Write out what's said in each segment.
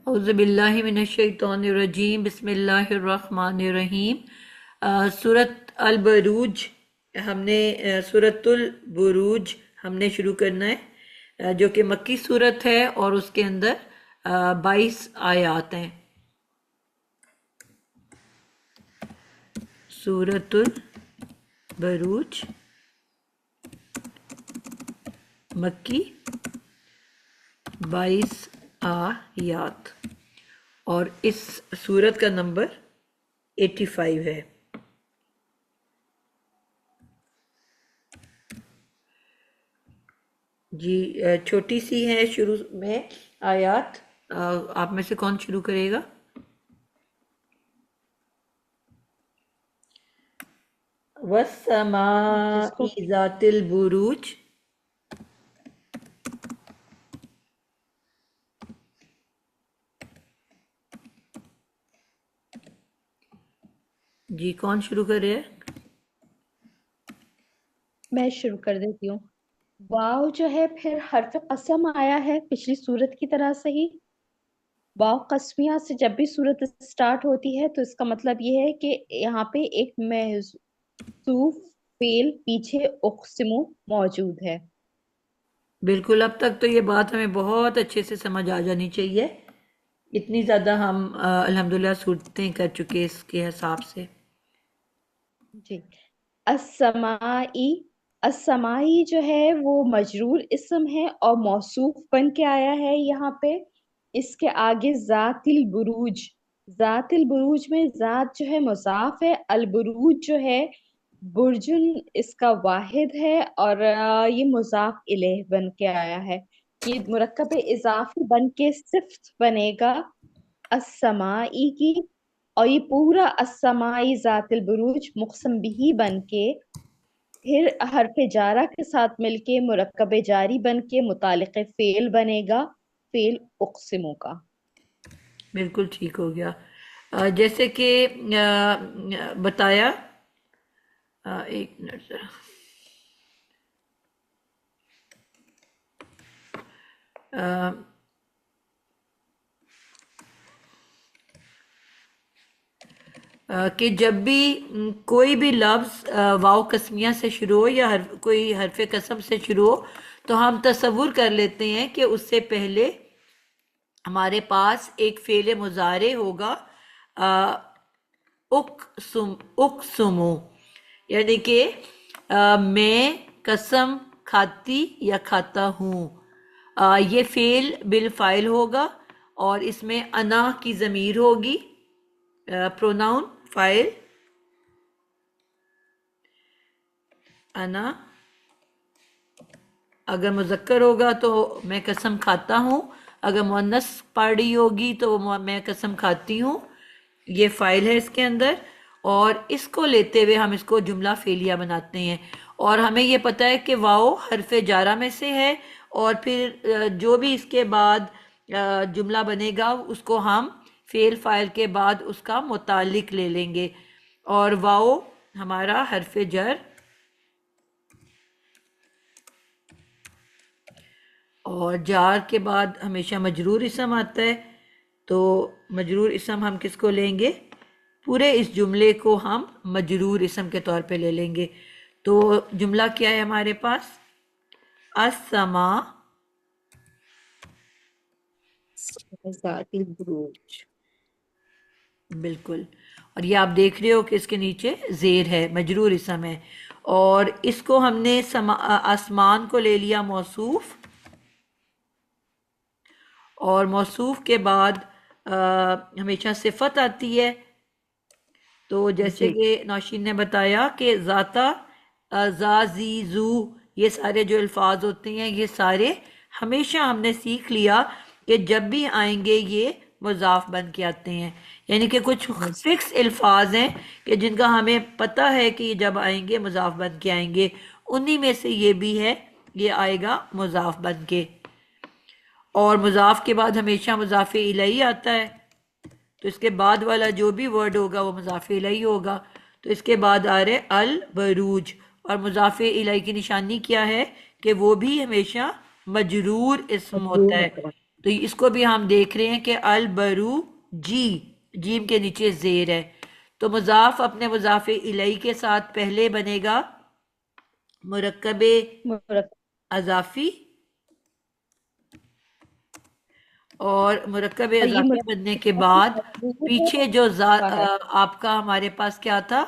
اعوذ باللہ من الشیطان الرجیم، بسم اللہ الرحمن الرحیم۔ سورۃ البروج ہم نے سورۃ البروج ہم نے شروع کرنا ہے، جو کہ مکی صورت ہے اور اس کے اندر 22 آیات ہیں۔ سورۃ البروج مکی 22 آیات اور اس سورت کا نمبر 85 ہے۔ جی چھوٹی سی ہے شروع میں آیات، آپ میں سے کون شروع کرے گا؟ جس کو وَالسَّمَاءِ ذَاتِ الْبُرُوجِ۔ جی کون شروع کر رہے ہیں؟ میں شروع کر دیتی ہوں۔ واو جو ہے پھر حرف قسم آیا ہے پچھلی صورت کی طرح سے ہی۔ واو قسمیہ سے جب بھی صورت سٹارٹ ہوتی ہے تو اس کا مطلب یہ ہے کہ یہاں پہ ایک محذوف فعل پیچھے اقسمو موجود ہے۔ بالکل، اب تک تو یہ بات ہمیں بہت اچھے سے سمجھ آ جانی چاہیے، اتنی زیادہ ہم الحمدللہ صورتیں کر چکے اس کے حساب سے۔ جی السمائی، السمائی جو ہے وہ مجرور اسم ہے اور موصوف بن کے آیا ہے یہاں پہ۔ اس کے آگے ذات البروج، ذات البروج میں ذات جو ہے مضاف ہے، البروج جو ہے برجن اس کا واحد ہے اور یہ مضاف الیہ بن کے آیا ہے۔ یہ مرکب اضافی بن کے صفت بنے گا السمائی کی، اور یہ پورا السمائی ذات البروج مقسم بھی بن کے پھر حرف جارہ کے ساتھ مل کے مرکب جاری بن کے متعلق فعل بنے گا، فعل اقسموں کا۔ بالکل ٹھیک ہو گیا۔ جیسے کہ بتایا، ایک منٹ ذرا، کہ جب بھی کوئی بھی لفظ واو قسمیہ سے شروع ہو یا کوئی حرف قسم سے شروع ہو تو ہم تصور کر لیتے ہیں کہ اس سے پہلے ہمارے پاس ایک فعل مضارع ہوگا، اقسمو، یعنی کہ میں قسم کھاتی یا کھاتا ہوں۔ یہ فعل بالفاعل ہوگا اور اس میں انا کی ضمیر ہوگی، پروناؤن فاعل انا۔ اگر مذکر ہوگا تو میں قسم کھاتا ہوں، اگر مؤنث پارٹی ہوگی تو میں قسم کھاتی ہوں، یہ فاعل ہے اس کے اندر، اور اس کو لیتے ہوئے ہم اس کو جملہ فعلیہ بناتے ہیں۔ اور ہمیں یہ پتہ ہے کہ واو حرف جارہ میں سے ہے، اور پھر جو بھی اس کے بعد جملہ بنے گا اس کو ہم فعل فاعل کے بعد اس کا متعلق لے لیں گے، اور واو ہمارا حرف جر، اور جار کے بعد ہمیشہ مجرور اسم آتا ہے، تو مجرور اسم ہم کس کو لیں گے؟ پورے اس جملے کو ہم مجرور اسم کے طور پہ لے لیں گے۔ تو جملہ کیا ہے ہمارے پاس؟ السماء ذات البروج، بالکل، اور یہ آپ دیکھ رہے ہو کہ اس کے نیچے زیر ہے، مجرور اسم ہے، اور اس کو ہم نے آسمان کو لے لیا موصوف، اور موصوف کے بعد ہمیشہ صفت آتی ہے، تو جیسے جی کہ نوشین نے بتایا کہ ذاتا، زا، زی، زو، یہ سارے جو الفاظ ہوتے ہیں یہ سارے ہمیشہ ہم نے سیکھ لیا کہ جب بھی آئیں گے یہ مضاف بن کے آتے ہیں، یعنی کہ کچھ فکس الفاظ ہیں کہ جن کا ہمیں پتہ ہے کہ یہ جب آئیں گے مضاف بن کے آئیں گے، انہی میں سے یہ بھی ہے، یہ آئے گا مضاف بن کے، اور مضاف کے بعد ہمیشہ مضاف الیہ آتا ہے، تو اس کے بعد والا جو بھی ورڈ ہوگا وہ مضاف الیہ ہوگا، تو اس کے بعد آ رہے البروج، اور مضاف الیہ کی نشانی کیا ہے کہ وہ بھی ہمیشہ مجرور اسم ہوتا مجرور ہے، ہوتا ہے۔ تو اس کو بھی ہم دیکھ رہے ہیں کہ البرو جی، جیم کے نیچے زیر ہے، تو مضاف اپنے مضاف الیہ کے ساتھ پہلے بنے گا مرکب مرکب، اضافی، اور مرکب اور یہ اضافی بننے کے بعد مرکب پیچھے جو ہے آپ کا ہمارے پاس کیا تھا،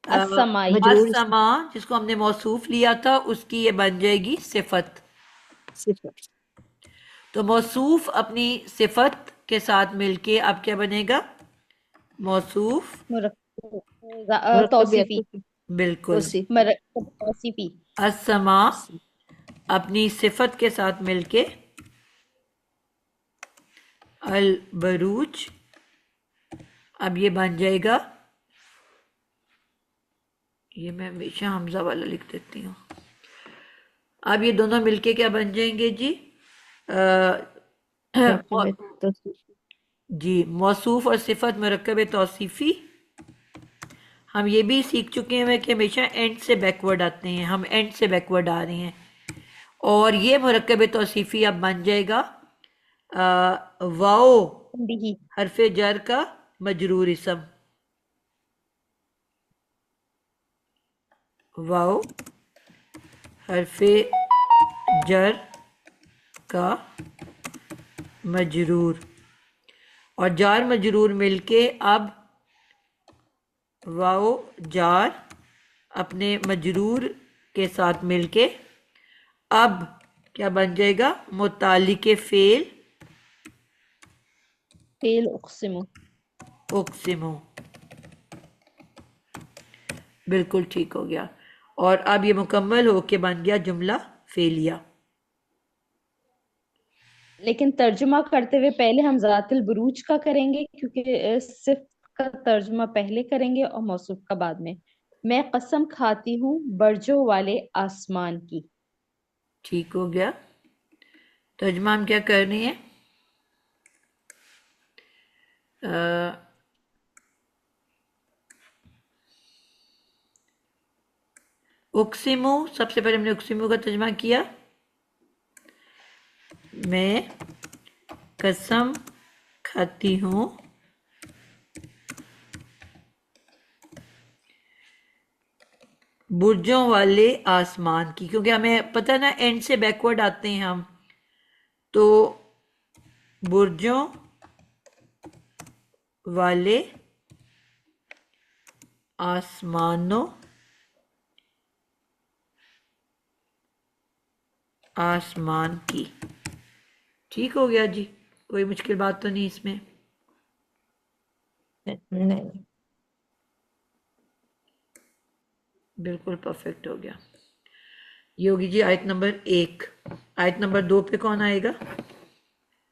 السمائی، مجرور السما، جس کو ہم نے موصوف لیا تھا، اس کی یہ بن جائے گی صفت۔ صفت، تو موصوف اپنی صفت کے ساتھ مل کے اب کیا بنے گا، موصوف، مرکب مرکب توصیفی، عطف بالکل، توصیف، مرکب توصیفی، السما اپنی صفت کے ساتھ مل کے البروج، اب یہ بن جائے گا، یہ میں ہمیشہ حمزہ والا لکھ دیتی ہوں، اب یہ دونوں مل کے کیا بن جائیں گے جی، مرکب توصیف، جی موصوف اور صفت مرکب توصیفی۔ ہم یہ بھی سیکھ چکے ہیں کہ ہمیشہ اینڈ سے بیکورڈ آتے ہیں، ہم اینڈ سے بیکورڈ آ رہے ہیں، اور یہ مرکب توصیفی اب بن جائے گا واؤ بھی حرف جر کا مجرور اسم، واؤ حرف جر کا مجرور، اور جار مجرور مل کے اب واؤ جار اپنے مجرور کے ساتھ مل کے اب کیا بن جائے گا، متعلق فعل فعل اقسم، اقسمو، بالکل ٹھیک ہو گیا، اور اب یہ مکمل ہو کے بن گیا جملہ فعلیہ۔ لیکن ترجمہ کرتے ہوئے پہلے ہم ذات البروج کا کریں گے، کیونکہ صفت کا ترجمہ پہلے کریں گے اور موصوف کا بعد میں قسم کھاتی ہوں برجوں والے آسمان کی۔ ٹھیک ہو گیا، ترجمہ ہم کیا کر رہے ہیں، اقسمو، سب سے پہلے ہم نے اقسمو کا ترجمہ کیا، میں قسم کھاتی ہوں برجوں والے آسمان کی، کیونکہ ہمیں پتہ نا اینڈ سے بیکورڈ آتے ہیں ہم، تو برجوں والے آسمانوں، آسمان کی، ٹھیک ہو گیا جی، کوئی مشکل بات تو نہیں اس میں، نہیں، بالکل پرفیکٹ ہو گیا۔ یہ ہوگی جی آیت نمبر 1۔ آیت نمبر 2 پہ کون آئے گا؟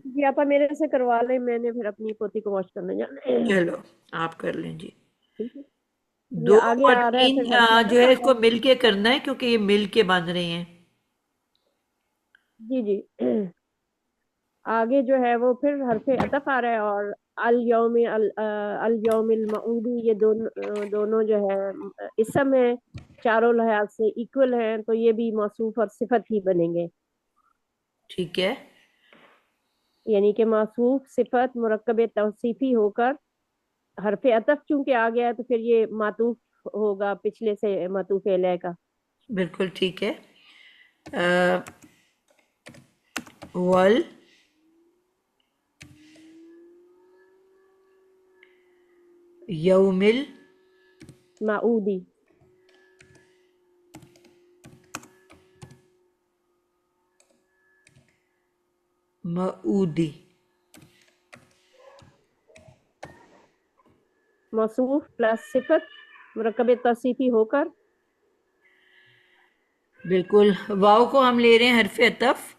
جی آپا میرے سے کروا لیں، میں نے پھر اپنی پوتی کو واش کرنے جانا ہے۔ چلو آپ کر لیں جی، ٹھیک ہے، 2 یہ آگے اور آ رہا ہے 3 پھر حرف جو ہے اس عطف کو مل کے کرنا ہے، کیونکہ یہ مل کے بن رہے ہیں۔ جی جی آگے جو ہے وہ پھر حرف عطف آ رہا ہے، اور الیوم الیوم المعودی، یہ دونوں جو ہے اسم ہے، چاروں لحاظ سے ایکول ہیں، تو یہ بھی موصوف اور صفت ہی بنیں گے، ٹھیک ہے، یعنی کہ موصوف صفت مرکب توصیفی ہو کر حرف عطف چونکہ آ گیا ہے تو پھر یہ معطوف ہوگا پچھلے سے معطوف الیہ کا۔ بالکل ٹھیک ہے، ول یومل معودی، معودی، موصوف پلس صفت مرکب توصیفی ہو کر بالکل، واؤ کو ہم لے رہے ہیں حرف عطف،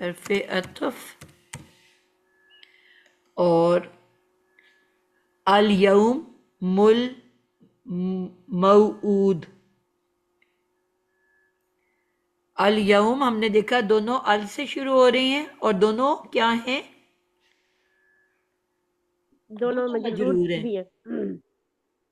حرف عطف، اور الیوم مل موعود، الیوم ہم نے دیکھا دونوں ال سے شروع ہو رہے ہیں، اور دونوں کیا ہیں، دونوں دونوں مجرور مجرور ہیں، بھی ہیں۔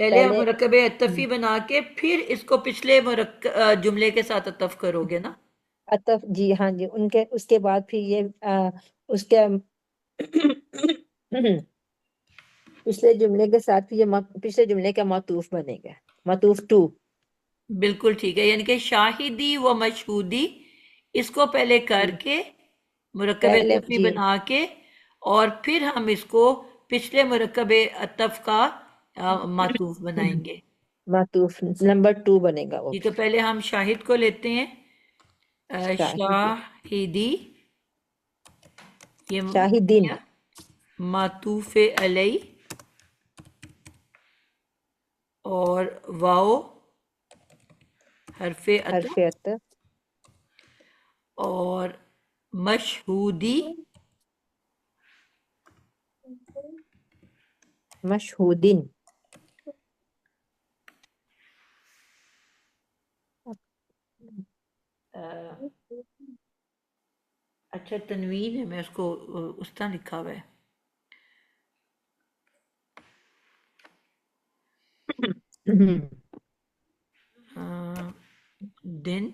پہلے ہم پہلے مرکب عطفی بنا کے پھر اس کو پچھلے جملے کے ساتھ عطف کرو گے نا؟ عطف، جی ہاں جی، ان کے اس کے بعد پھر یہ اس کے پچھلے جملے کے ساتھ پھر یہ پچھلے جملے کا معطوف بنے گا، معطوف ٹو۔ بالکل ٹھیک ہے، یعنی کہ شاہدی و مشہودی اس کو پہلے کر کے مرکب پہلے عطفی جی بنا کے اور پھر ہم اس کو پچھلے مرکب عطف کا معطوف بنائیں گے۔ معطوف نمبر 2 بنے گا وہ جی تو پھر۔ پہلے ہم شاہد کو لیتے ہیں، شاہد، شاہدی، یہ شاہدین، معطوف علیہ، اور واو حرف عطف، حرف عطف، اور مشہودی مشہودین، اچھا تنوین ہے، میں اس کو اس طرح لکھا ہوا ہے، دن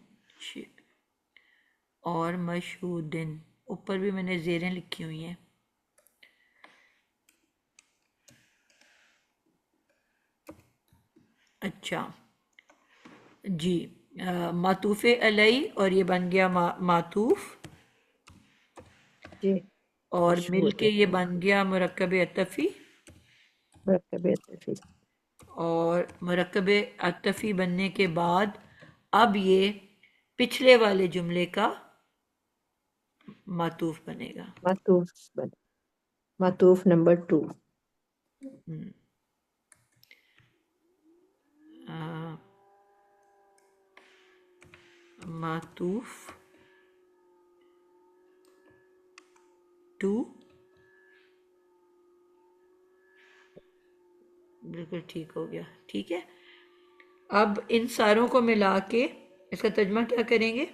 اور مشہودن، اوپر بھی میں نے زیریں لکھی ہوئی ہیں۔ اچھا جی، معطوف علیہ، اور یہ بن گیا معطوف، جی اور مل مشہود کے یہ بن گیا مرکب عطفی، مرکب عطفی، اور مرکب عطفی بننے کے بعد اب یہ پچھلے والے جملے کا معطوف بنے گا۔ معطوف معطوف نمبر 2۔ معطوف ٹو، بالکل ٹھیک ہو گیا، ٹھیک ہے۔ اب ان ساروں کو ملا کے اس کا ترجمہ کیا کریں گے؟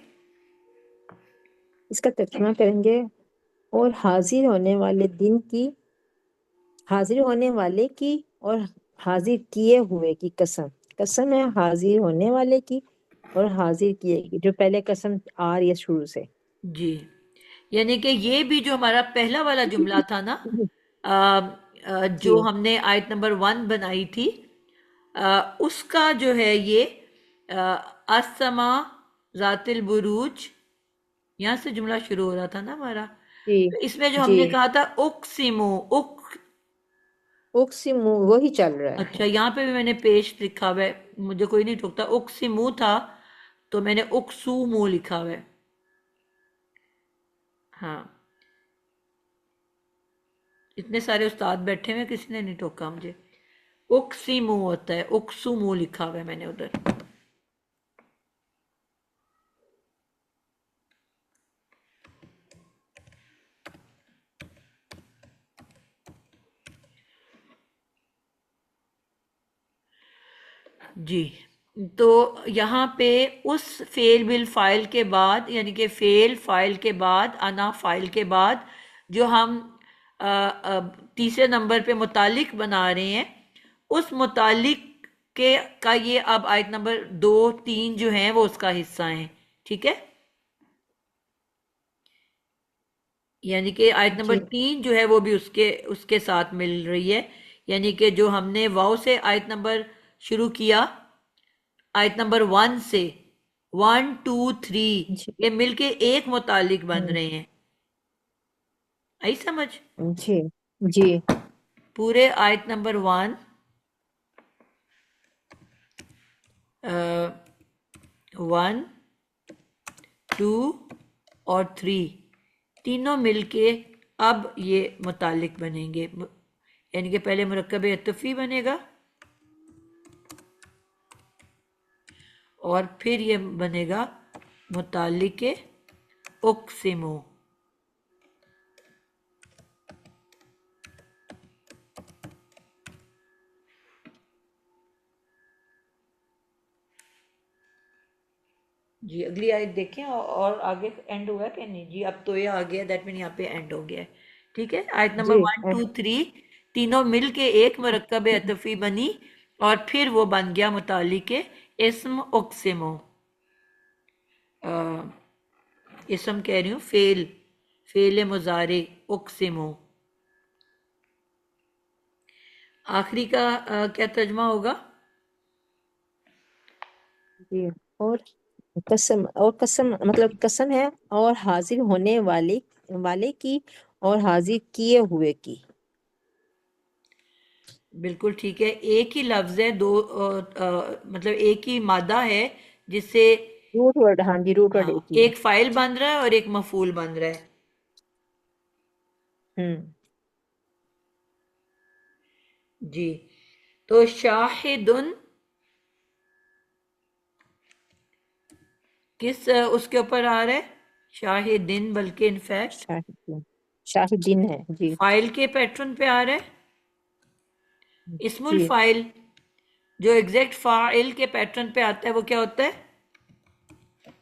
اس کا ترجمہ کریں گے، اور حاضر ہونے والے دن کی، حاضر ہونے والے کی اور حاضر کیے ہوئے کی قسم، قسم ہے حاضر ہونے والے کی اور حاضر کیے کی، جو پہلے قسم آ رہی ہے شروع سے۔ جی، یعنی کہ یہ بھی جو ہمارا پہلا والا جملہ تھا نا، جو جی ہم نے آیت نمبر 1 بنائی تھی، اس کا جو ہے یہ السما ذات البروج، یہاں سے جملہ شروع ہو رہا تھا نا ہمارا، جی تو اس میں جو ہم جی، نے کہا تھا اقسمو، اقسم وہی چل رہا ہے۔ اچھا یہاں پہ بھی میں نے پیش لکھا ہوا ہے، مجھے کوئی نہیں ٹوکتا، اقسمو تھا تو میں نے اقسومو لکھا ہوا ہے، ہاں اتنے سارے استاد بیٹھے ہوئے، کسی نے نہیں ٹوکا مجھے، اقسمو ہوتا ہے، اقسمو لکھا ہوا ہے میں نے ادھر۔ جی تو یہاں پہ اس فعل بالفاعل کے بعد، یعنی کہ فعل فاعل کے بعد، انا فاعل کے بعد جو ہم تیسرے نمبر پہ متعلق بنا رہے ہیں، اس متعلق کا یہ اب آیت نمبر 2 3 جو ہیں وہ اس کا حصہ ہیں، ٹھیک ہے، یعنی کہ آیت نمبر جی 3 جو ہے وہ بھی اس کے ساتھ مل رہی ہے، یعنی کہ جو ہم نے واؤ سے آیت نمبر شروع کیا، آیت نمبر 1 سے 1 2 3 جی یہ مل کے ایک متعلق بن رہے ہیں، آئی سمجھ؟ جی جی پورے آیت نمبر 1 1 2 اور 3 تینوں مل کے اب یہ متعلق بنیں گے، یعنی کہ پہلے مرکب عطفی بنے گا اور پھر یہ بنے گا متعلق اقسمو۔ جی اگلی آیت دیکھیں، اور آگے اینڈ ہوا ہے کہ نہیں؟ جی اب تو یہ آ گیا، دیٹ مین یہاں پہ اینڈ ہو گیا ہے، ٹھیک ہے، آیت نمبر جی 1 2 3 تینوں مل کے ایک مرکب عطفی بنی، اور پھر وہ بن گیا متعلق اسم اقسمو، اسم کہہ رہی ہوں، فعل مضارع اقسمو. آخری کا کیا ترجمہ ہوگا؟ جی، اور قسم مطلب قسم ہے اور حاضر ہونے والے کی اور حاضر کیے ہوئے کی. بالکل ٹھیک ہے. ایک ہی لفظ ہے، دو مطلب ایک ہی مادہ ہے جس سے روٹ ورڈ، ہاں جی، روٹ ورڈ ہاں ایک ہی ہے. ایک فائل بن رہا ہے اور ایک مفعول بن رہا ہے. جی، تو شاہدن کس اس کے اوپر آ رہا ہے؟ شاہدن، بلکہ انفیکٹ شاہدین ہے جی. فائل کے پیٹرن پہ آ رہا ہے. اسم جی، الفائل جو ایگزیکٹ فاعل کے پیٹرن پہ آتا ہے وہ کیا ہوتا ہے؟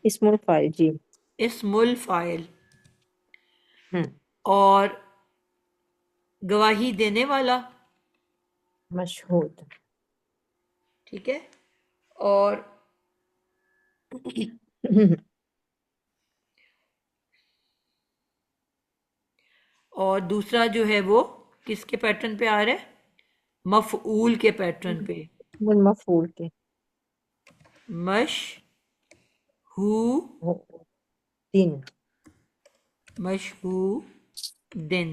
اسم الفاعل جی. اسم الفائل. ہم، اور گواہی دینے والا، مشہود. ٹھیک ہے. اور اور دوسرا جو ہے وہ کس کے پیٹرن پہ آ رہا ہے؟ مفعول کے پیٹرن پہ. مفعول کے. مشہودن، دن. مشہودن.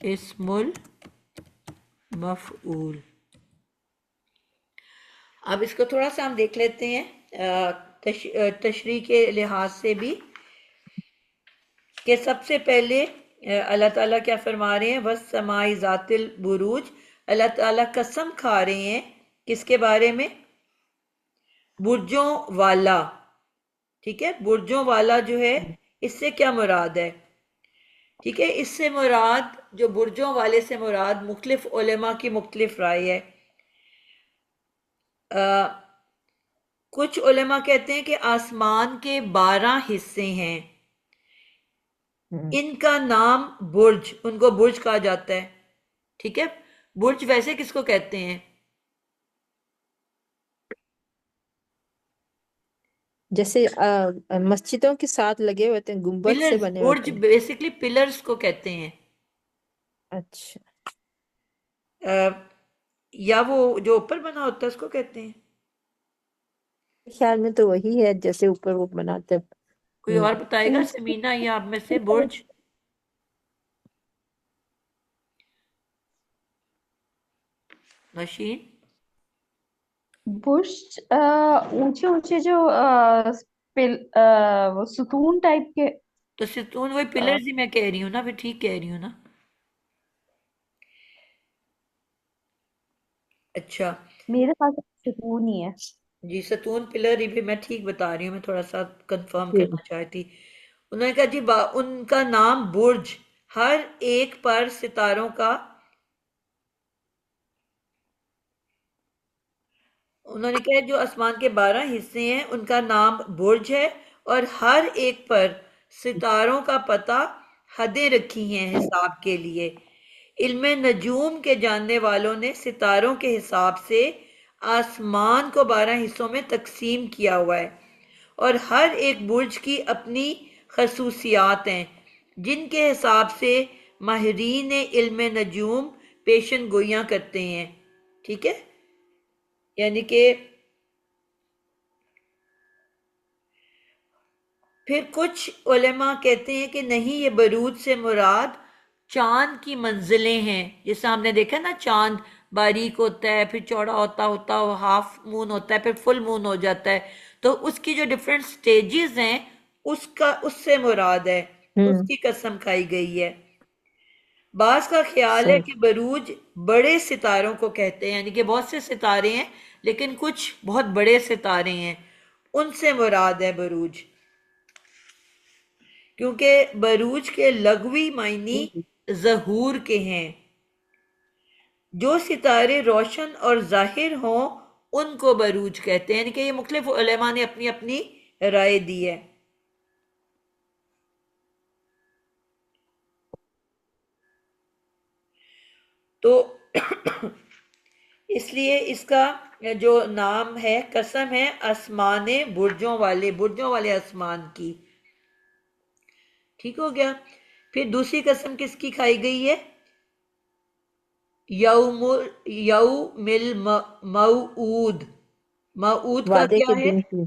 اسم المفعول. اب اس کو تھوڑا سا ہم دیکھ لیتے ہیں تشریح کے لحاظ سے بھی، کہ سب سے پہلے اللہ تعالیٰ کیا فرما رہے ہیں؟ وَالسَّمَاءِ ذَاتِ الْبُرُوجِ. اللہ تعالیٰ قسم کھا رہے ہیں کس کے بارے میں؟ برجوں والا. ٹھیک ہے، برجوں والا جو ہے اس سے کیا مراد ہے؟ ٹھیک ہے، اس سے مراد جو برجوں والے سے مراد مختلف علماء کی مختلف رائے ہے. کچھ علماء کہتے ہیں کہ آسمان کے 12 حصے ہیں، ان کا نام برج، ان کو برج کہا جاتا ہے. ٹھیک ہے، برج ویسے کس کو کہتے ہیں؟ جیسے مسجدوں کے ساتھ لگے ہوتے ہیں، گنبد سے پلرز. بنے برج ہوتے ہیں. بیسیکلی پلرز کو کہتے ہیں. اچھا، یا وہ جو اوپر بنا ہوتا ہے اس کو کہتے ہیں. خیال میں تو وہی ہے جیسے اوپر وہ بناتے ہیں. کوئی اور بتائے گا سمینہ یا آپ میں سے؟ برج مشین. برج اونچے اونچے جو وہ ستون ٹائپ کے. تو ستون وہی پلرز ہی میں کہہ رہی ہوں نا، پھر ٹھیک کہہ رہی ہوں نا. اچھا میرے پاس ستون ہی ہے. جی، ستون پلر ہی بھی میں ٹھیک بتا رہی ہوں، میں تھوڑا سا کنفرم جی. کرنا چاہتی. انہوں نے کہا جی ان کا نام برج، ہر ایک پر ستاروں کا، انہوں نے کہا جو آسمان کے 12 حصے ہیں ان کا نام برج ہے، اور ہر ایک پر ستاروں کا پتہ حدیں رکھی ہیں حساب کے لیے. علم نجوم کے جاننے والوں نے ستاروں کے حساب سے آسمان کو 12 حصوں میں تقسیم کیا ہوا ہے، اور ہر ایک برج کی اپنی خصوصیات ہیں جن کے حساب سے ماہرین علم نجوم پیشن گوئیاں کرتے ہیں. ٹھیک ہے، یعنی کہ پھر کچھ علماء کہتے ہیں کہ نہیں، یہ بروج سے مراد چاند کی منزلیں ہیں. جیسے ہم نے دیکھا نا، چاند باریک ہوتا ہے، پھر چوڑا ہوتا وہ ہاف مون ہوتا ہے، پھر فل مون ہو جاتا ہے. تو اس کی جو ڈفرینٹ سٹیجز ہیں اس سے مراد ہے، اس کی قسم کھائی گئی ہے. بعض کا خیال ہے صحیح. کہ بروج بڑے ستاروں کو کہتے ہیں، یعنی کہ بہت سے ستارے ہیں لیکن کچھ بہت بڑے ستارے ہیں، ان سے مراد ہے بروج. کیونکہ بروج کے لغوی معنی ظہور کے ہیں. جو ستارے روشن اور ظاہر ہوں ان کو بروج کہتے ہیں. یعنی کہ یہ مختلف علماء نے اپنی اپنی رائے دی ہے. تو اس لیے اس کا جو نام ہے قسم ہے آسمان برجوں والے آسمان کی. ٹھیک ہو گیا. پھر دوسری قسم کس کی کھائی گئی ہے؟ یوم الموعود. موعود کا وعدے کیا کے ہے؟ دن کی.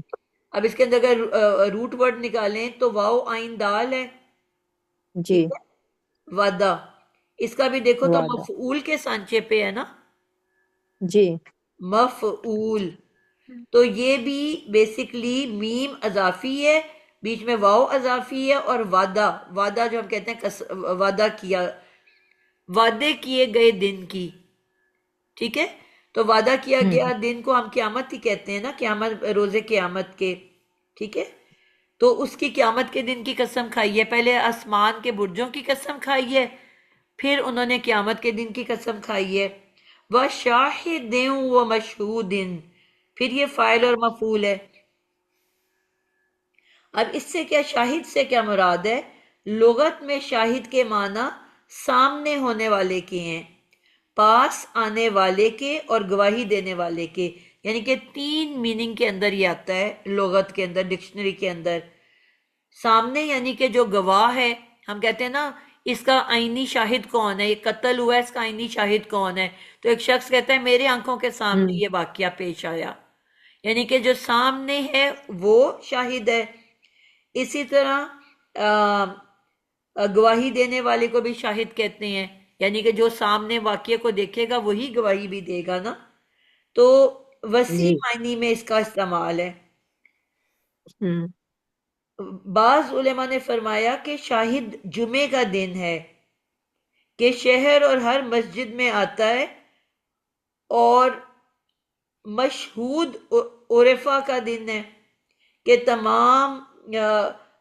اب اس کے اندر اگر روٹ ورڈ نکالیں تو واو آئین دال ہے. جی. ٹھیک ہے. وعدہ. اس کا بھی دیکھو تو وعدہ. مفعول کے سانچے پہ ہے نا، جی. مفعول. تو یہ بھی بیسکلی میم اضافی ہے، بیچ میں واو اضافی ہے، اور وعدہ جو ہم کہتے ہیں وعدہ کیا، وعدے کیے گئے دن کی. ٹھیک ہے. تو وعدہ کیا گیا دن کو ہم قیامت ہی کہتے ہیں نا، قیامت، روزے قیامت کے. ٹھیک ہے. تو اس کی قیامت کے دن کی قسم کھائی ہے. پہلے آسمان کے برجوں کی قسم کھائی ہے، پھر انہوں نے قیامت کے دن کی قسم کھائی ہے. وَشَاهِدٍ وَمَشْهُودٍ. پھر یہ فاعل اور مفعول ہے. اب اس سے کیا، شاہد سے کیا مراد ہے؟ لغت میں شاہد کے معنی سامنے ہونے والے کے ہیں، پاس آنے والے کے، اور گواہی دینے والے کے. یعنی کہ 3 میننگ کے اندر یہ آتا ہے لغت کے اندر، ڈکشنری کے اندر. سامنے یعنی کہ جو گواہ ہے، ہم کہتے ہیں نا اس کا آئینی شاہد کون ہے، یہ قتل ہوا ہے، اس کا آئینی شاہد کون ہے؟ تو ایک شخص کہتا ہے میرے آنکھوں کے سامنے یہ واقعہ پیش آیا، یعنی کہ جو سامنے ہے وہ شاہد ہے. اسی طرح گواہی دینے والے کو بھی شاہد کہتے ہیں، یعنی کہ جو سامنے واقعے کو دیکھے گا وہی گواہی بھی دے گا نا. تو وسیع جی. معنی میں اس کا استعمال ہے. ہم. بعض علماء نے فرمایا کہ شاہد جمعے کا دن ہے، کہ شہر اور ہر مسجد میں آتا ہے، اور مشہود عرفہ کا دن ہے کہ تمام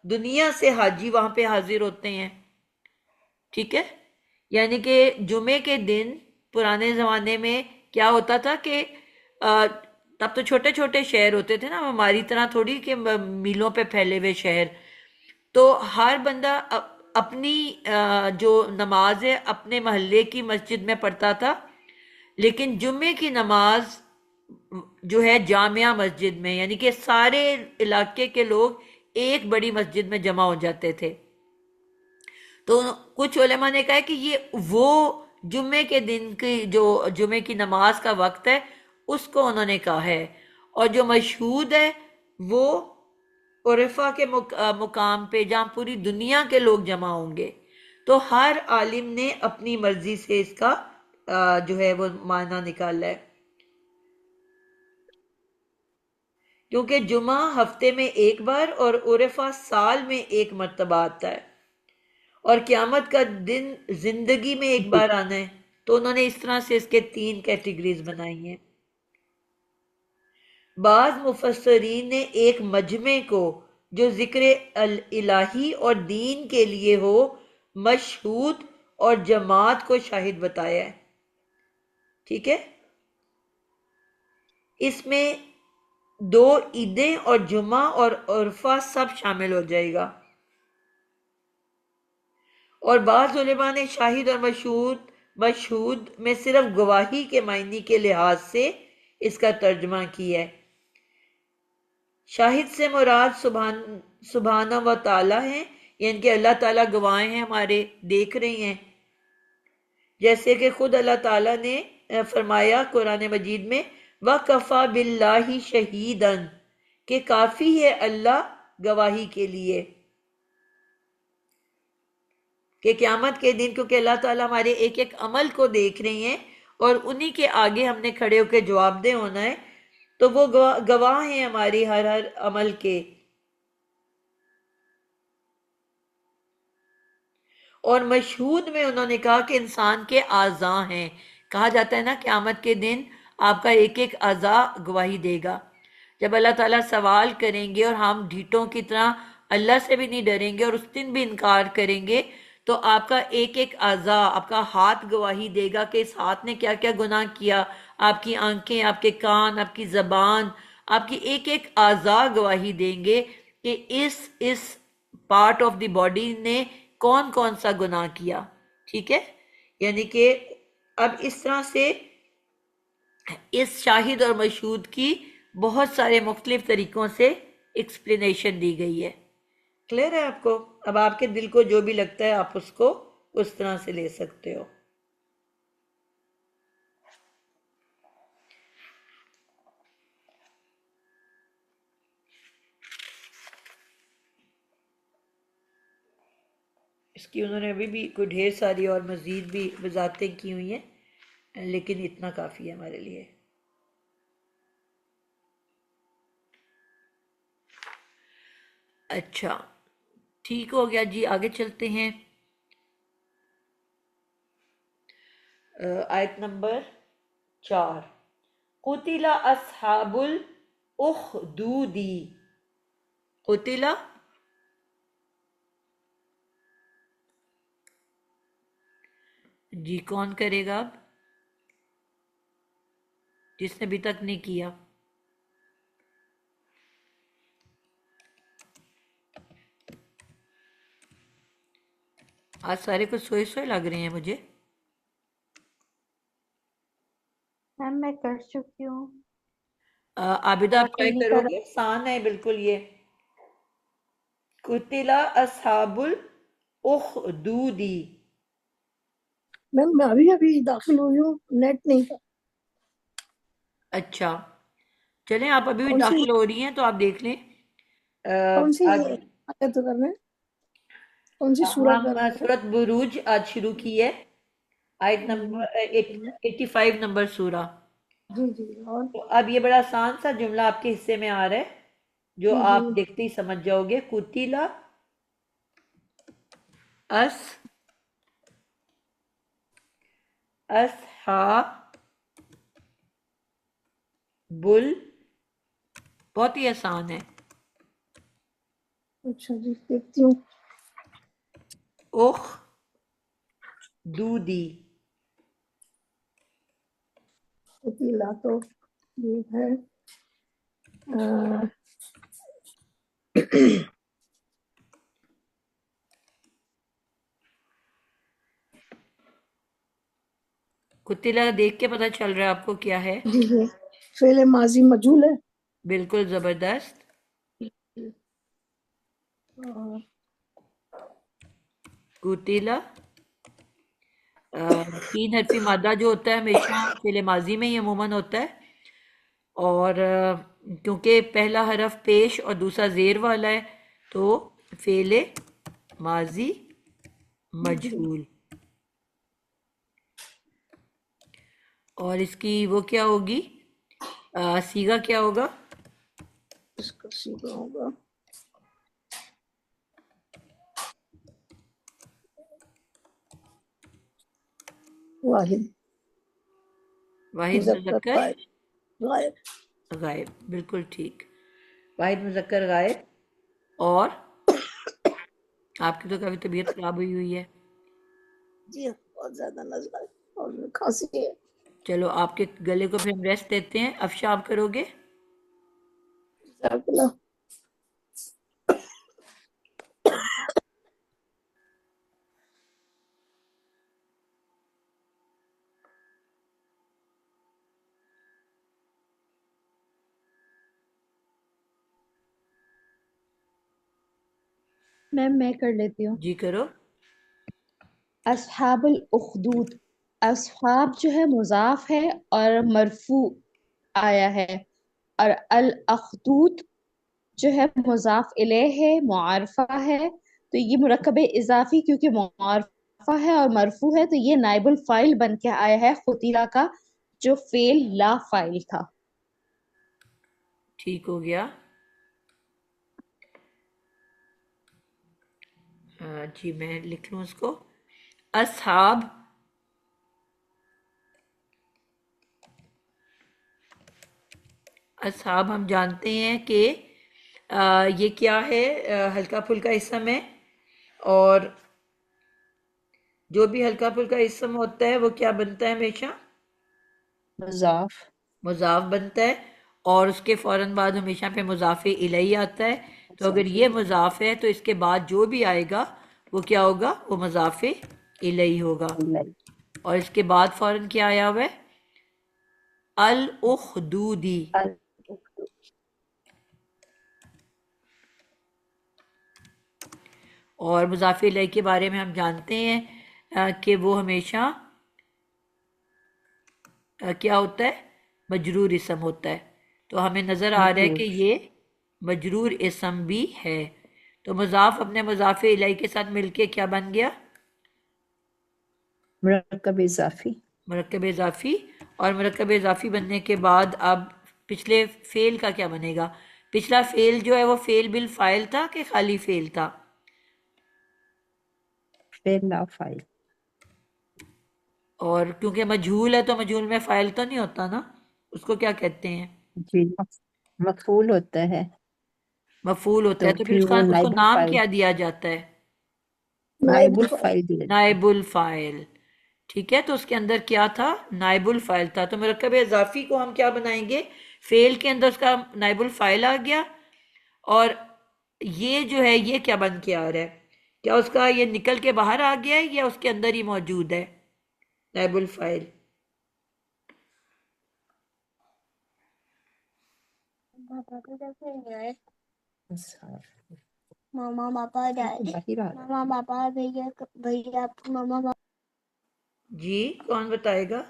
دنیا سے حاجی وہاں پہ حاضر ہوتے ہیں. ٹھیک ہے. یعنی کہ جمعے کے دن پرانے زمانے میں کیا ہوتا تھا کہ تب تو چھوٹے چھوٹے شہر ہوتے تھے نا، ہماری طرح تھوڑی کہ میلوں پہ پھیلے ہوئے شہر. تو ہر بندہ اپنی جو نماز ہے اپنے محلے کی مسجد میں پڑھتا تھا، لیکن جمعے کی نماز جو ہے جامعہ مسجد میں، یعنی کہ سارے علاقے کے لوگ ایک بڑی مسجد میں جمع ہو جاتے تھے. تو کچھ علماء نے کہا کہ یہ وہ جمعے کے دن کی جو جمعے کی نماز کا وقت ہے اس کو انہوں نے کہا ہے. اور جو مشہود ہے وہ عرفہ کے مقام پہ جہاں پوری دنیا کے لوگ جمع ہوں گے. تو ہر عالم نے اپنی مرضی سے اس کا جو ہے وہ معنی نکالا ہے، کیونکہ جمعہ ہفتے میں ایک بار اور عرفہ سال میں ایک مرتبہ آتا ہے، اور قیامت کا دن زندگی میں ایک بار آنا ہے. تو انہوں نے اس طرح سے اس کے 3 کیٹیگریز بنائی ہیں. بعض مفسرین نے ایک مجمع کو جو ذکر الہی اور دین کے لیے ہو مشہود، اور جماعت کو شاہد بتایا ہے. ٹھیک ہے. اس میں 2 عیدیں اور جمعہ اور عرفہ سب شامل ہو جائے گا. اور بعض علماء نے شاہد اور مشہود میں صرف گواہی کے معنی کے لحاظ سے اس کا ترجمہ کیا ہے. شاہد سے مراد سبحانہ و تعالی ہیں، یعنی کہ اللہ تعالیٰ گواہ ہیں، ہمارے دیکھ رہے ہیں. جیسے کہ خود اللہ تعالیٰ نے فرمایا قرآن مجید میں وَكَفَى بِاللَّهِ شَهِيدًا، کہ کافی ہے اللہ گواہی کے لیے. کہ قیامت کے دن کیونکہ اللہ تعالیٰ ہمارے ایک ایک عمل کو دیکھ رہے ہیں اور انہی کے آگے ہم نے کھڑے ہو کے جواب دہ ہونا ہے، تو وہ گواہ ہیں ہماری ہر عمل کے. اور مشہود میں انہوں نے کہا کہ انسان کے اعضاء ہیں. کہا جاتا ہے نا قیامت کے دن آپ کا ایک ایک اعضاء گواہی دے گا. جب اللہ تعالیٰ سوال کریں گے اور ہم ڈھیٹوں کی طرح اللہ سے بھی نہیں ڈریں گے اور اس دن بھی انکار کریں گے، تو آپ کا ایک ایک اعضاء، آپ کا ہاتھ گواہی دے گا کہ اس ہاتھ نے کیا کیا گناہ کیا، آپ کی آنکھیں، آپ کے کان، آپ کی زبان، آپ کی ایک ایک اعضاء گواہی دیں گے کہ اس پارٹ آف دی باڈی نے کون کون سا گناہ کیا. ٹھیک ہے. یعنی کہ اب اس طرح سے اس شاہد اور مشہود کی بہت سارے مختلف طریقوں سے ایکسپلینیشن دی گئی ہے. کلیئر ہے آپ کو؟ اب آپ کے دل کو جو بھی لگتا ہے آپ اس کو اس طرح سے لے سکتے ہو. اس کی انہوں نے ابھی بھی کوئی ڈھیر ساری اور مزید بھی وضاحتیں کی ہوئی ہیں، لیکن اتنا کافی ہے ہمارے لیے. اچھا ٹھیک ہو گیا جی، آگے چلتے ہیں. آیت نمبر 4. قتل اصحاب الاخدود. قتل، جی کون کرے گا اب جس نے ابھی تک نہیں کیا؟ آج سارے کچھ سوئے سوئے لگ رہے ہیں مجھے. میم میں کر چکی ہوں. عابدہ آپ ٹرائی کوئی نہیں کرو کر گے؟ آسان ہے بالکل. یہ قتل اصحاب الاخدود. میم میں ابھی داخل ہوئی ہوں، نیٹ نہیں تھا. اچھا چلیں، آپ ابھی بھی کون سی داخل ہو رہی ہیں تو آپ دیکھ لیں. کون سی آج آیت کر رہے ہیں؟ کون سی سورہ ہم کر رہے سورۃ بروج آج شروع کی ہے، آیت ہیں؟ نمبر 85 نمبر سورہ. جی جی. اور تو اب یہ بڑا آسان سا جملہ آپ کے حصے میں آ رہا ہے جو جی آپ جی دیکھتے ہی سمجھ جاؤ گے. قتل اصحاب بہت ہی آسان ہے. اچھا جی دیکھتی ہوں. اخدودی. قتیلہ تو یہ ہے قتلہ دیکھ کے پتہ چل رہا ہے آپ کو کیا ہے؟ جی جی فعل ماضی مجہول ہے. بالکل زبردست. اور قتلہ 3 حرفی مادہ جو ہوتا ہے ہمیشہ فعل ماضی میں ہی عموماً ہوتا ہے، اور کیونکہ پہلا حرف پیش اور دوسرا زیر والا ہے تو فعل ماضی مجہول. اور اس کی وہ کیا ہوگی، صیغہ کیا ہوگا؟ اس کا سیدھا ہوگا واحد واحد مذکر مذکر غائب. غائب. بالکل ٹھیک، واحد مذکر غائب. اور آپ کی تو کبھی طبیعت خراب ہوئی ہے. جی بہت زیادہ نزلہ اور کھانسی ہے. چلو آپ کے گلے کو پھر ہم ریسٹ دیتے ہیں. افشا آپ کرو گے؟ جزاک اللہ. میم میں کر لیتی ہوں. جی کرو. اصحاب الاخدود، اصحاب جو ہے مضاف ہے اور مرفوع آیا ہے، اور الاخدود جو ہے مضاف الیہ ہے، معرفہ ہے. تو یہ مرکب اضافی کیونکہ معرفہ ہے اور مرفوع ہے تو یہ نائب الفاعل بن کے آیا ہے قتیلہ کا، جو فعل لا فاعل تھا. ٹھیک ہو گیا. جی میں لکھ لوں اس کو. اصحاب اصحاب ہم جانتے ہیں کہ یہ کیا ہے، ہلکا پھلکا اسم ہے، اور جو بھی ہلکا پھلکا اسم ہوتا ہے وہ کیا بنتا ہے ہمیشہ؟ مضاف. مضاف بنتا ہے، اور اس کے فوراً بعد ہمیشہ پہ مضاف الیہ آتا ہے. تو اگر یہ مضاف ہے تو اس کے بعد جو بھی آئے گا وہ کیا ہوگا؟ وہ مضاف الیہ ہوگا. اور اس کے بعد فوراً کیا آیا ہوا ہے؟ الاخدودی. اور مضاف الیہ کے بارے میں ہم جانتے ہیں کہ وہ ہمیشہ کیا ہوتا ہے؟ مجرور اسم ہوتا ہے. تو ہمیں نظر آ رہا ہے کہ یہ مجرور اسم بھی ہے. تو مضاف اپنے مضاف الیہ کے ساتھ مل کے کیا بن گیا؟ مرکب اضافی. مرکب اضافی. اور مرکب اضافی بننے کے بعد اب پچھلے فعل کا کیا بنے گا؟ پچھلا فعل جو ہے وہ فعل بالفاعل تھا کہ خالی فعل تھا؟ فعل لا فاعل. اور کیونکہ مجہول ہے تو مجہول میں فاعل تو نہیں ہوتا نا، اس کو کیا کہتے ہیں؟ جی مفعول ہوتا ہے. مفعول ہوتا ہے. تو تو پھر پھر وہ اس کو نائب نام الفاعل. کیا دیا جاتا ہے؟ نائب الفاعل دیا جاتا نائب الفاعل. ٹھیک ہے، تو اس کے اندر کیا تھا؟ نائب الفاعل تھا. تو مرکب اضافی کو ہم کیا بنائیں گے؟ فعل کے اندر اس کا نائب الفاعل آ گیا. اور یہ جو ہے یہ کیا بن کے آ رہا ہے؟ کیا اس کا یہ نکل کے باہر آ گیا ہے یا اس کے اندر ہی موجود ہے نائب الفاعل؟ ہے. ماما پاپا ڈیڈی باہر آ رہا ماما پاپا بھیا بھیا ماما پاپا. جی کون بتائے گا؟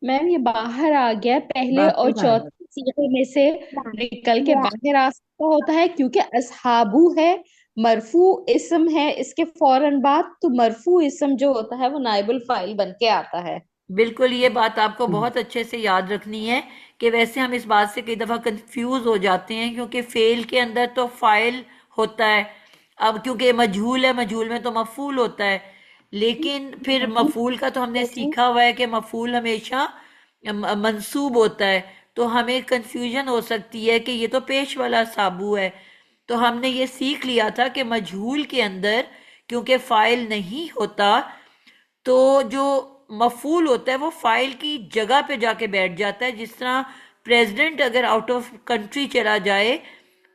میم یہ باہر آ گیا پہلے اور باہر آ رہا چوتھے صیغے میں سے نکل کے باہر آ سکتا ہوتا ہے کیونکہ اصحابو ہے، مرفوع اسم ہے اس کے فوراً بعد، تو مرفوع اسم جو ہوتا ہے وہ نائب الفاعل بن کے آتا ہے. بالکل، یہ بات آپ کو بہت اچھے سے یاد رکھنی ہے کہ ویسے ہم اس بات سے کئی دفعہ کنفیوز ہو جاتے ہیں کیونکہ فعل کے اندر تو فاعل ہوتا ہے. اب کیونکہ مجہول ہے، مجہول میں تو مفعول ہوتا ہے. لیکن پھر مفعول کا تو ہم نے سیکھا ہوا ہے کہ مفعول ہمیشہ منصوب ہوتا ہے. تو ہمیں کنفیوژن ہو سکتی ہے کہ یہ تو پیش والا سابو ہے. تو ہم نے یہ سیکھ لیا تھا کہ مجہول کے اندر کیونکہ فاعل نہیں ہوتا تو جو مفعول ہوتا ہے وہ فاعل کی جگہ پہ جا کے بیٹھ جاتا ہے. جس طرح پریزیڈنٹ اگر آؤٹ آف کنٹری چلا جائے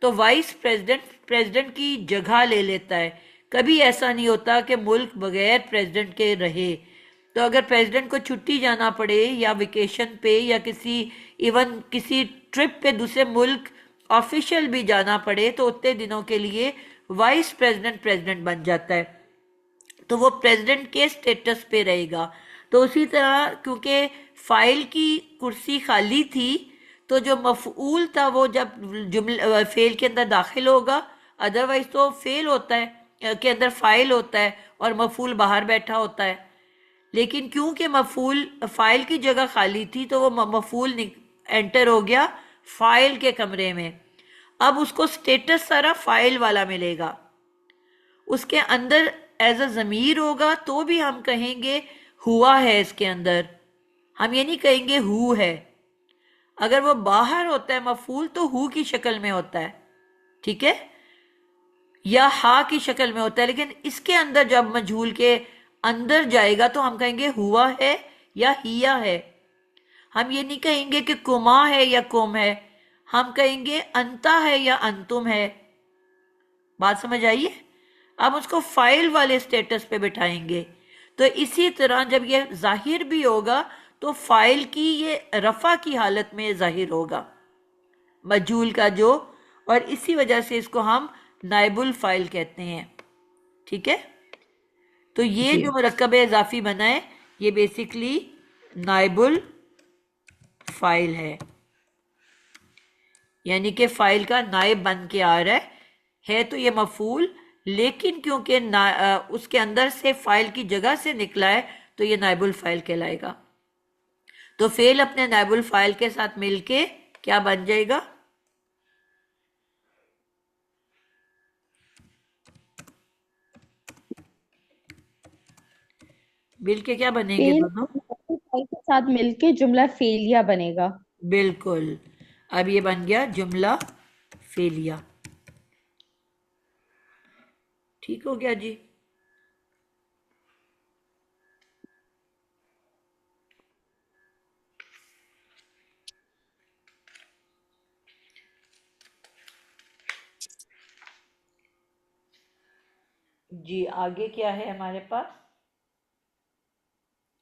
تو وائس پریزیڈنٹ کی جگہ لے لیتا ہے. کبھی ایسا نہیں ہوتا کہ ملک بغیر پریزیڈنٹ کے رہے. تو اگر پریزیڈنٹ کو چھٹی جانا پڑے یا ویکیشن پہ یا ایون کسی ٹرپ پہ دوسرے ملک آفیشیل بھی جانا پڑے تو اتنے دنوں کے لیے وائس پریزیڈنٹ بن جاتا ہے. تو وہ پریزیڈنٹ کے سٹیٹس پہ رہے گا. تو اسی طرح کیونکہ فائل کی کرسی خالی تھی تو جو مفعول تھا وہ جب فعل کے اندر داخل ہوگا، ادروائز تو فعل ہوتا ہے کے اندر فائل ہوتا ہے اور مفعول باہر بیٹھا ہوتا ہے. لیکن کیونکہ مفعول فائل کی جگہ خالی تھی تو وہ مفعول انٹر ہو گیا فائل کے کمرے میں. اب اس کو سٹیٹس سارا فائل والا ملے گا. اس کے اندر ایز اے ضمیر ہوگا تو بھی ہم کہیں گے ہوا ہے. اس کے اندر ہم یہ نہیں کہیں گے ہو ہے. اگر وہ باہر ہوتا ہے مفعول تو ہو کی شکل میں ہوتا ہے، ٹھیک ہے، یا ہا کی شکل میں ہوتا ہے. لیکن اس کے اندر جب مجہول کے اندر جائے گا تو ہم کہیں گے ہوا ہے یا ہیا ہے. ہم یہ نہیں کہیں گے کہ کما ہے یا کم ہے، ہم کہیں گے انتا ہے یا انتم ہے. بات سمجھ آئیے؟ اب اس کو فائل والے سٹیٹس پہ بٹھائیں گے. تو اسی طرح جب یہ ظاہر بھی ہوگا تو فائل کی یہ رفع کی حالت میں ظاہر ہوگا مجہول کا جو، اور اسی وجہ سے اس کو ہم نائب الفائل کہتے ہیں. ٹھیک ہے، تو یہ جی جو مرکب اضافی بنا ہے یہ بیسیکلی نائب الفائل ہے، یعنی کہ فائل کا نائب بن کے آ رہا ہے تو یہ مفعول، لیکن کیونکہ اس کے اندر سے فائل کی جگہ سے نکلا ہے تو یہ نائب الفائل کہلائے گا. تو فعل اپنے نائب الفائل کے ساتھ مل کے کیا بن جائے گا؟ مل کے کیا بنیں گے فعل دونوں؟ کے ساتھ مل کے جملہ فعلیہ بنے گا. بالکل، اب یہ بن گیا جملہ فعلیہ. ٹھیک ہو گیا جی؟ جی آگے کیا ہے ہمارے پاس؟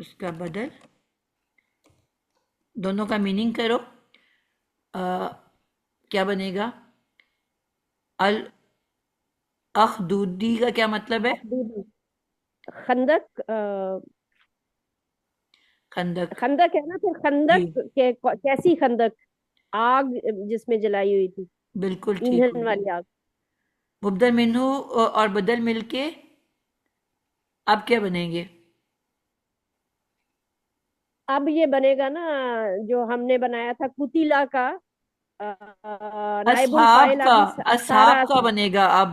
اس کا بدل دونوں کا میننگ کرو. کیا بنے گا؟ الاخدودی کا کیا مطلب ہے؟ اخدودی خندق خندق. خندق ہے نا، پھر جی خندق کیسی خندق؟ آگ جس میں جلائی ہوئی تھی، بالکل ٹھیک ہو ایندھن گیا. والی آگ. مبدل منہو اور بدل مل کے اب کیا بنیں گے؟ اب یہ بنے گا نا جو ہم نے بنایا تھا قتیلا کا نائب اصحاب الفاعل کا. ابھی اصحاب سارا کا بنے گا اب.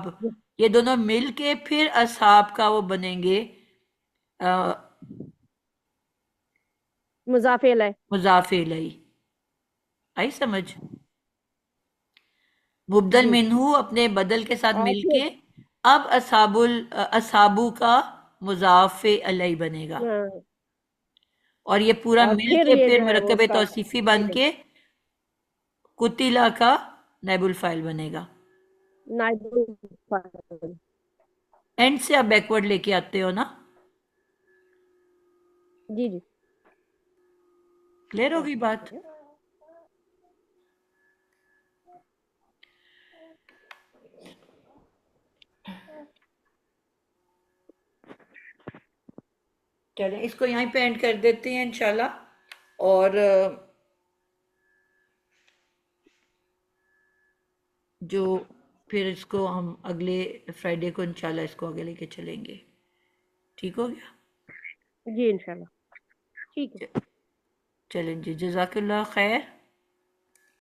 یہ دونوں مل کے پھر اصحاب کا وہ بنیں گے مضاف الیہ. مضاف الیہ. آئی سمجھ؟ مبدل جی منہو اپنے بدل کے ساتھ اور مل پھر کے اب اصحابو کا مضاف الیہ بنے گا. اور یہ پورا اور مل پھر کے یہ پھر جو ہے وہ مرکب اس کا توصیفی بن کے قتیلا کا نائب الفاعل بنے گا. نائب الفاعل. اینڈ سے آپ بیکورڈ لے کے آتے ہو نا؟ جی جی کلیئر ہوگی بات؟ چلیں اس کو یہیں پہ اینڈ کر دیتے ہیں انشاءاللہ. اور جو پھر اس کو ہم اگلے فرائیڈے کو انشاءاللہ اس کو آگے لے کے چلیں گے. ٹھیک ہو گیا؟ جی انشاءاللہ ٹھیک ہے. چلیں جی، جزاک اللہ خیر.